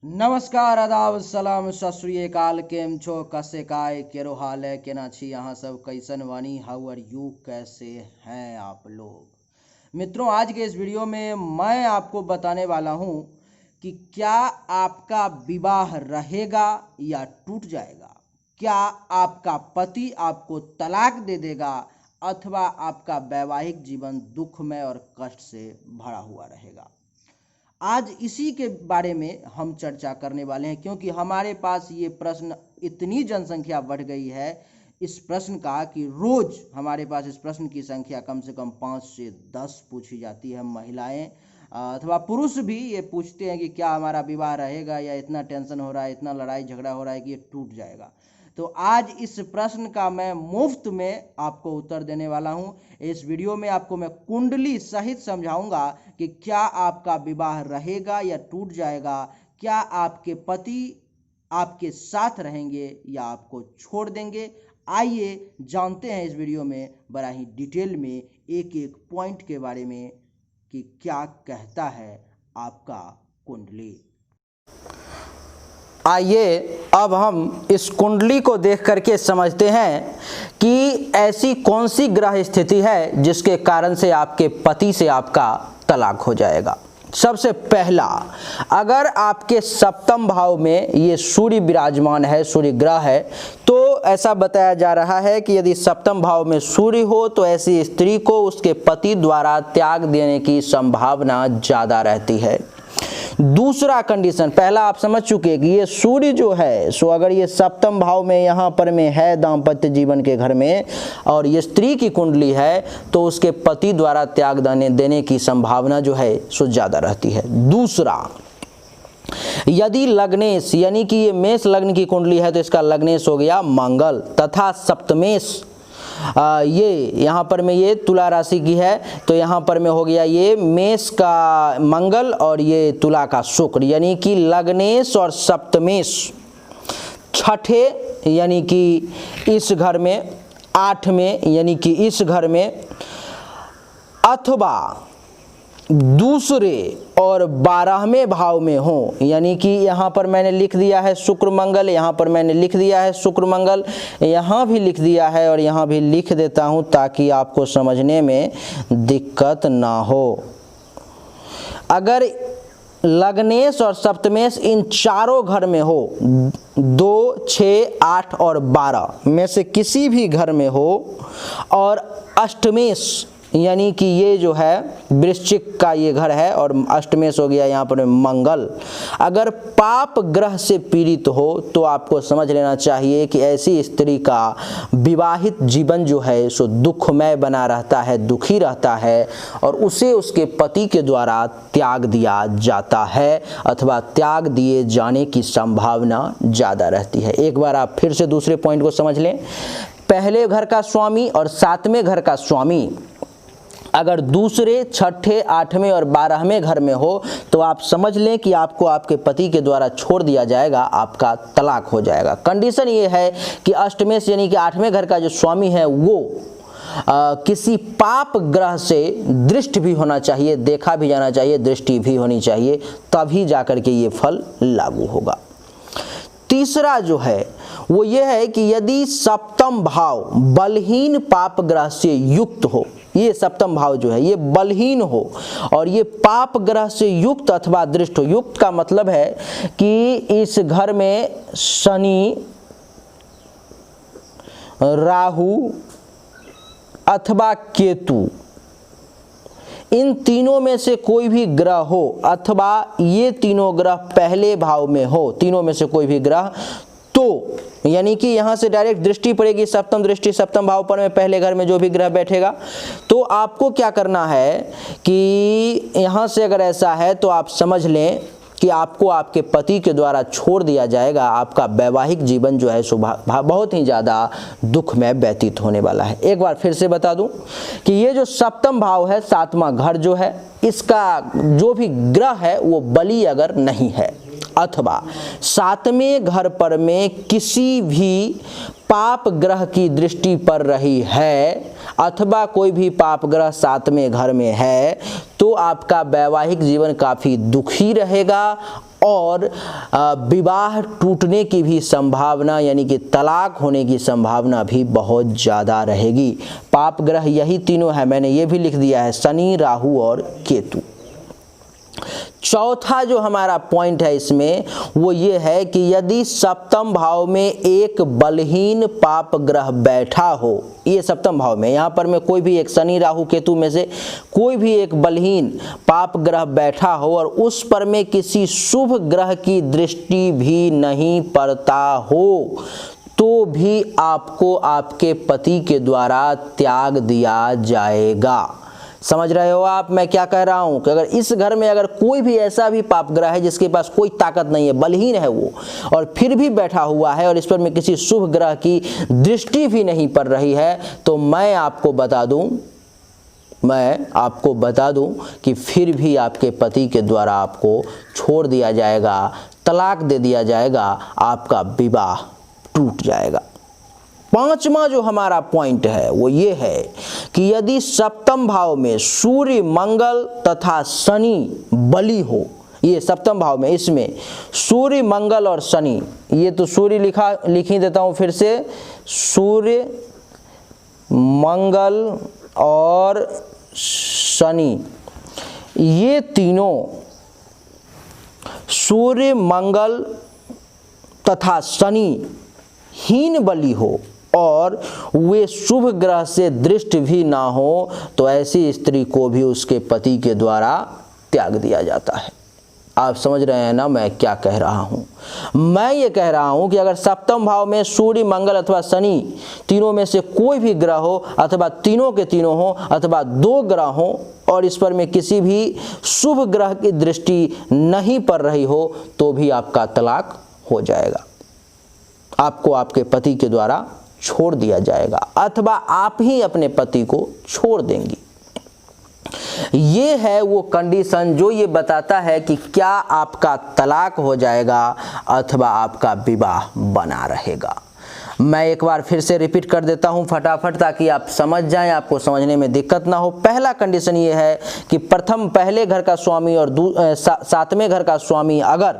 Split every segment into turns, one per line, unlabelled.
नमस्कार, आदाब, सलाम, सत श्री अकाल। केम छो, कसे काय, केरो हाल है, केना छी यहाँ सब, कैसन वानी, हाउ आर यू, कैसे हैं आप लोग। मित्रों, आज के इस वीडियो में मैं आपको बताने वाला हूँ कि क्या आपका विवाह रहेगा या टूट जाएगा। क्या आपका पति आपको तलाक दे देगा अथवा आपका वैवाहिक जीवन दुखमय और कष्ट से भरा हुआ रहेगा। आज इसी के बारे में हम चर्चा करने वाले हैं, क्योंकि हमारे पास ये प्रश्न, इतनी जनसंख्या बढ़ गई है इस प्रश्न का कि रोज हमारे पास इस प्रश्न की संख्या कम से कम 5 से 10 पूछी जाती है। महिलाएं अथवा पुरुष भी ये पूछते हैं कि क्या हमारा विवाह रहेगा, या इतना टेंशन हो रहा है, इतना लड़ाई झगड़ा हो रहा है कि ये टूट जाएगा। तो आज इस प्रश्न का मैं मुफ्त में आपको उत्तर देने वाला हूं। इस वीडियो में आपको मैं कुंडली सहित समझाऊंगा कि क्या आपका विवाह रहेगा या टूट जाएगा, क्या आपके पति आपके साथ रहेंगे या आपको छोड़ देंगे। आइए जानते हैं इस वीडियो में बड़ा ही डिटेल में एक एक पॉइंट के बारे में कि क्या कहता है आपका कुंडली।
आइए अब हम इस कुंडली को देख करके समझते हैं कि ऐसी कौन सी ग्रह स्थिति है जिसके कारण से आपके पति से आपका तलाक हो जाएगा। सबसे पहला, अगर आपके सप्तम भाव में ये सूर्य विराजमान है, सूर्य ग्रह है, तो ऐसा बताया जा रहा है कि यदि सप्तम भाव में सूर्य हो तो ऐसी स्त्री को उसके पति द्वारा त्याग देने की संभावना ज़्यादा रहती है। दूसरा कंडीशन, पहला आप समझ चुके कि ये सूर्य जो है सो अगर ये सप्तम भाव में यहाँ पर में है दाम्पत्य जीवन के घर में और ये स्त्री की कुंडली है तो उसके पति द्वारा त्याग देने की संभावना जो है सो ज़्यादा रहती है। दूसरा, यदि लग्नेश यानी कि ये मेष लग्न की कुंडली है तो इसका लग्नेश हो गया मंगल तथा सप्तमेश ये यहाँ पर में ये तुला राशि की है तो यहाँ पर में हो गया ये मेष का मंगल और ये तुला का शुक्र, यानी कि लग्नेश और सप्तमेश छठे यानी कि इस घर में, आठवें यानी कि इस घर में, अथवा दूसरे और 12वें भाव में हो, यानी कि यहाँ पर मैंने लिख दिया है शुक्र मंगल, यहाँ पर मैंने लिख दिया है शुक्र मंगल, यहाँ भी लिख दिया है और यहाँ भी लिख देता हूँ ताकि आपको समझने में दिक्कत ना हो। अगर लग्नेश और सप्तमेश इन चारों घर में हो, 2, 6, 8 और 12 में से किसी भी घर में हो, और अष्टमेश यानी कि ये जो है वृश्चिक का ये घर है और अष्टमेश हो गया यहाँ पर मंगल, अगर पाप ग्रह से पीड़ित हो तो आपको समझ लेना चाहिए कि ऐसी स्त्री का विवाहित जीवन जो है सो दुखमय बना रहता है, दुखी रहता है और उसे उसके पति के द्वारा त्याग दिया जाता है अथवा त्याग दिए जाने की संभावना ज़्यादा रहती है। एक बार आप फिर से दूसरे पॉइंट को समझ लें। पहले घर का स्वामी और 7वें घर का स्वामी अगर दूसरे, छठे, 8वें और 12वें घर में हो तो आप समझ लें कि आपको आपके पति के द्वारा छोड़ दिया जाएगा, आपका तलाक हो जाएगा। कंडीशन ये है कि अष्टमेश यानी कि 8वें घर का जो स्वामी है वो किसी पाप ग्रह से दृष्ट भी होना चाहिए, देखा भी जाना चाहिए, दृष्टि भी होनी चाहिए, तभी जाकर के ये फल लागू होगा। तीसरा जो है वो ये है कि यदि सप्तम भाव बलहीन पाप ग्रह से युक्त हो, ये सप्तम भाव जो है ये बलहीन हो और ये पाप ग्रह से युक्त अथवा दृष्ट हो। युक्त का मतलब है कि इस घर में शनि, राहु अथवा केतु, इन तीनों में से कोई भी ग्रह हो अथवा ये तीनों ग्रह पहले भाव में हो, तीनों में से कोई भी ग्रह, तो यानी कि यहाँ से डायरेक्ट दृष्टि पड़ेगी, सप्तम दृष्टि सप्तम भाव पर में पहले घर में जो भी ग्रह बैठेगा, तो आपको क्या करना है कि यहाँ से अगर ऐसा है तो आप समझ लें कि आपको आपके पति के द्वारा छोड़ दिया जाएगा। आपका वैवाहिक जीवन जो है सो बहुत ही ज़्यादा दुख में व्यतीत होने वाला है। एक बार फिर से बता दूं कि ये जो सप्तम भाव है, 7वां घर जो है, इसका जो भी ग्रह है वो बली अगर नहीं है, अथवा सातवें घर पर में किसी भी पाप ग्रह की दृष्टि पड़ रही है अथवा कोई भी पाप ग्रह सातवें घर में है तो आपका वैवाहिक जीवन काफ़ी दुखी रहेगा और विवाह टूटने की भी संभावना यानी कि तलाक होने की संभावना भी बहुत ज़्यादा रहेगी। पाप ग्रह यही तीनों है, मैंने ये भी लिख दिया है, शनि, राहु और केतु। चौथा जो हमारा पॉइंट है इसमें वो ये है कि यदि सप्तम भाव में एक बलहीन पाप ग्रह बैठा हो, ये सप्तम भाव में, यहाँ पर में कोई भी एक शनि राहु केतु में से कोई भी एक बलहीन पाप ग्रह बैठा हो और उस पर में किसी शुभ ग्रह की दृष्टि भी नहीं पड़ता हो तो भी आपको आपके पति के द्वारा त्याग दिया जाएगा। समझ रहे हो आप मैं क्या कह रहा हूं कि अगर इस घर में अगर कोई भी ऐसा भी पाप ग्रह है जिसके पास कोई ताकत नहीं है, बलहीन है वो, और फिर भी बैठा हुआ है और इस पर में किसी शुभ ग्रह की दृष्टि भी नहीं पड़ रही है, तो मैं आपको बता दूं कि फिर भी आपके पति के द्वारा आपको छोड़ दिया जाएगा, तलाक दे दिया जाएगा, आपका विवाह टूट जाएगा। पांचवा जो हमारा पॉइंट है वो ये है कि यदि सप्तम भाव में सूर्य, मंगल तथा शनि बली हो, ये सप्तम भाव में, इसमें सूर्य, मंगल और शनि, ये तो सूर्य लिख ही देता हूं फिर से, सूर्य, मंगल और शनि, ये तीनों, सूर्य, मंगल तथा शनि हीन बली हो और वे शुभ ग्रह से दृष्ट भी ना हो तो ऐसी स्त्री को भी उसके पति के द्वारा त्याग दिया जाता है। आप समझ रहे हैं ना मैं क्या कह रहा हूं? मैं ये कह रहा हूं कि अगर सप्तम भाव में सूर्य, मंगल अथवा शनि तीनों में से कोई भी ग्रह हो अथवा तीनों के तीनों हो अथवा दो ग्रह हो और इस पर में किसी भी शुभ ग्रह की दृष्टि नहीं पड़ रही हो तो भी आपका तलाक हो जाएगा, आपको आपके पति के द्वारा छोड़ दिया जाएगा अथवा आप ही अपने पति को छोड़ देंगी। ये है वो कंडीशन जो ये बताता है कि क्या आपका तलाक हो जाएगा अथवा आपका विवाह बना रहेगा। मैं एक बार फिर से रिपीट कर देता हूं फटाफट ताकि आप समझ जाएं, आपको समझने में दिक्कत ना हो। पहला कंडीशन ये है कि प्रथम पहले घर का स्वामी और सातवें घर का स्वामी अगर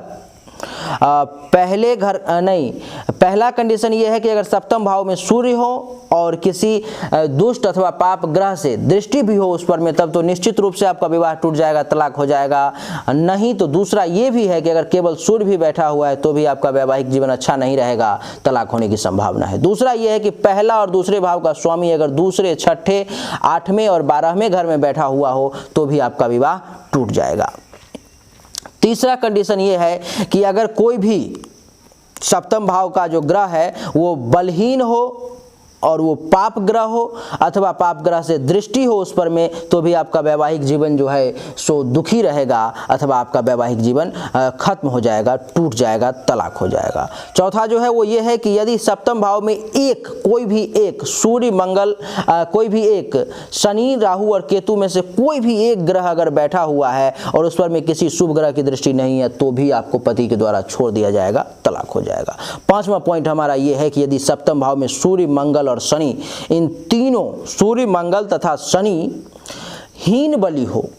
पहला कंडीशन ये है कि अगर सप्तम भाव में सूर्य हो और किसी दुष्ट अथवा पाप ग्रह से दृष्टि भी हो उस पर में, तब तो निश्चित रूप से आपका विवाह टूट जाएगा, तलाक हो जाएगा। नहीं तो दूसरा ये भी है कि अगर केवल सूर्य भी बैठा हुआ है तो भी आपका वैवाहिक जीवन अच्छा नहीं रहेगा, तलाक होने की संभावना है। दूसरा ये है कि पहला और दूसरे भाव का स्वामी अगर दूसरे, छठे, आठवें और 12वें घर में बैठा हुआ हो तो भी आपका विवाह टूट जाएगा। तीसरा कंडीशन ये है कि अगर कोई भी सप्तम भाव का जो ग्रह है वो बलहीन हो और वो पाप ग्रह हो अथवा पाप ग्रह से दृष्टि हो उस पर में तो भी आपका वैवाहिक जीवन जो है सो दुखी रहेगा अथवा आपका वैवाहिक जीवन खत्म हो जाएगा, टूट जाएगा, तलाक हो जाएगा। चौथा जो है वो ये है कि यदि सप्तम भाव में कोई भी एक सूर्य, मंगल, कोई भी एक शनि, राहु और केतु में से कोई भी एक ग्रह अगर बैठा हुआ है और उस पर में किसी शुभ ग्रह की दृष्टि नहीं है तो भी आपको पति के द्वारा छोड़ दिया जाएगा, तलाक हो जाएगा। पांचवा पॉइंट हमारा ये है कि यदि सप्तम भाव में सूर्य, मंगल और शनि, इन तीनों सूर्य, मंगल तथा शनि हीन बली हो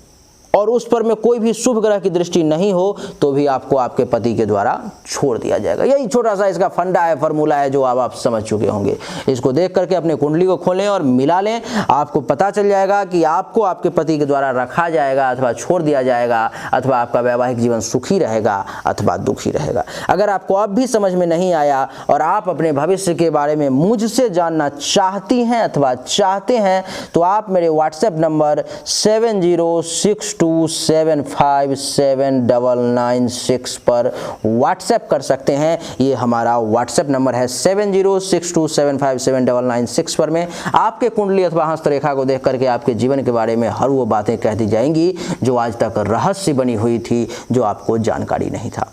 और उस पर में कोई भी शुभ ग्रह की दृष्टि नहीं हो तो भी आपको आपके पति के द्वारा छोड़ दिया जाएगा। यही छोटा सा इसका फंडा है, फॉर्मूला है जो आप समझ चुके होंगे। इसको देख करके अपने कुंडली को खोलें और मिला लें, आपको पता चल जाएगा कि आपको आपके पति के द्वारा रखा जाएगा अथवा छोड़ दिया जाएगा अथवा आपका वैवाहिक जीवन सुखी रहेगा अथवा दुखी रहेगा। अगर आपको अब भी समझ में नहीं आया और आप अपने भविष्य के बारे में मुझसे जानना चाहती हैं अथवा चाहते हैं तो आप मेरे व्हाट्सएप नंबर 7062757996 पर व्हाट्सएप कर सकते हैं। ये हमारा व्हाट्सएप नंबर है 7062757996 पर में आपके कुंडली अथवा हस्तरेखा को देख करके आपके जीवन के बारे में हर वो बातें कह दी जाएंगी जो आज तक रहस्य बनी हुई थी, जो आपको जानकारी नहीं था।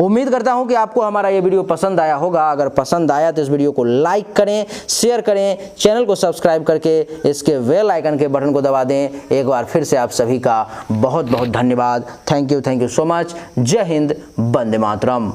उम्मीद करता हूं कि आपको हमारा ये वीडियो पसंद आया होगा। अगर पसंद आया तो इस वीडियो को लाइक करें, शेयर करें, चैनल को सब्सक्राइब करके इसके बेल आइकन के बटन को दबा दें। एक बार फिर से आप सभी का बहुत बहुत धन्यवाद। Thank you so much. जय हिंद, वंदे मातरम।